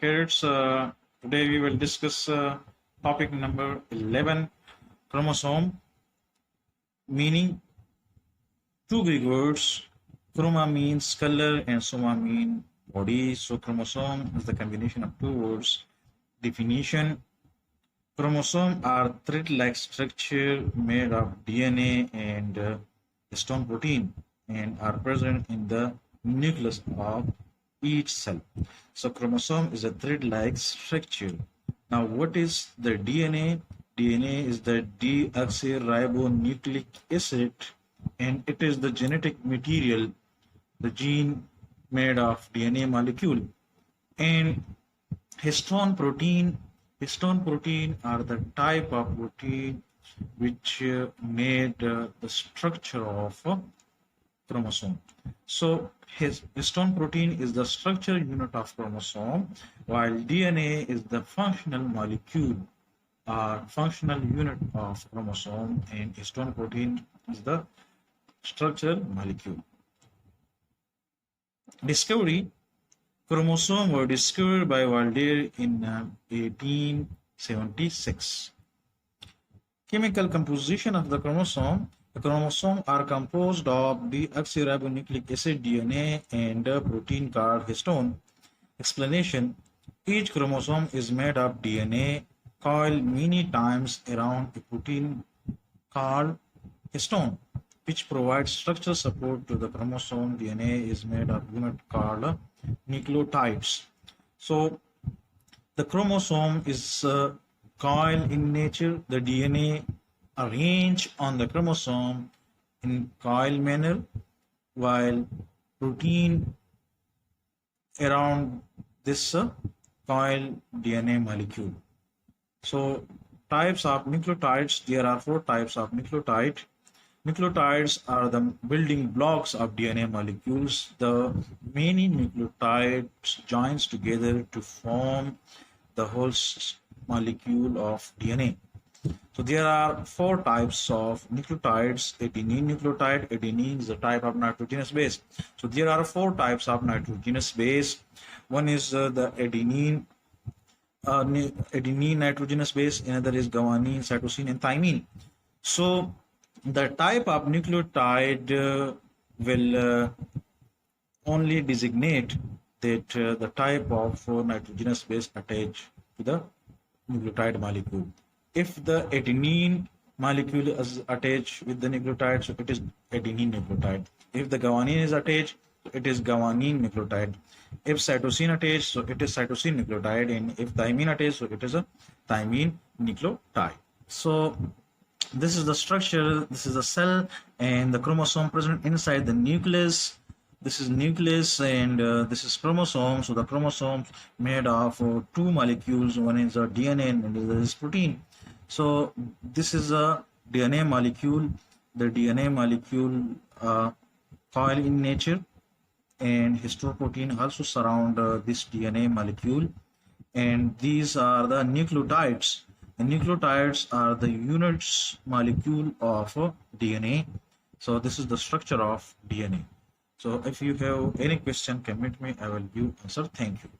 Cadets. Today we will discuss topic number 11, chromosome. Meaning, two Greek words. Chroma means color and soma mean body. So chromosome is the combination of two words. Definition: chromosomes are thread-like structure made of DNA and histone protein and are present in the nucleus of each cell. So chromosome is a thread-like structure. Now what is the DNA? DNA is the deoxyribonucleic acid, and it is the genetic material, the gene made of DNA molecule. And histone protein are the type of protein which made the structure of chromosome. So histone protein is the structure unit of chromosome, while DNA is the functional molecule or functional unit of chromosome, and histone protein is the structure molecule. Discovery: chromosomes were discovered by Walder in 1876. Chemical composition of the chromosome. The chromosomes are composed of deoxyribonucleic acid DNA and a protein called histone. Explanation: each chromosome is made of DNA coiled many times around a protein called histone, which provides structural support to the chromosome. DNA is made of unit called nucleotides. So the chromosome is coiled in nature. The DNA arranged on the chromosome in coil manner, while protein around this coil DNA molecule. So types of nucleotides: there are 4 types of nucleotide. Nucleotides are the building blocks of DNA molecules. The many nucleotides joins together to form the whole molecule of DNA. So there are 4 types of nucleotides. Adenine nucleotide. Adenine is a type of nitrogenous base. So there are 4 types of nitrogenous base. One is the adenine nitrogenous base. Another is guanine, cytosine, and thymine. So the type of nucleotide will only designate that the type of nitrogenous base attached to the nucleotide molecule. If the adenine molecule is attached with the nucleotide, so it is adenine nucleotide. If the guanine is attached, it is guanine nucleotide. If cytosine attached, so it is cytosine nucleotide, and if thymine attached, so it is a thymine nucleotide. So this is the structure. This is the cell and the chromosome present inside the nucleus. This is nucleus and this is chromosome. So the chromosome made of 2 molecules. One is a DNA and the other is protein. So this is a DNA molecule. The DNA molecule coil in nature, and histoprotein also surround this DNA molecule, and these are the nucleotides. The nucleotides are the units molecule of DNA. So this is the structure of DNA. So if you have any question, comment me. I will give answer. Thank you.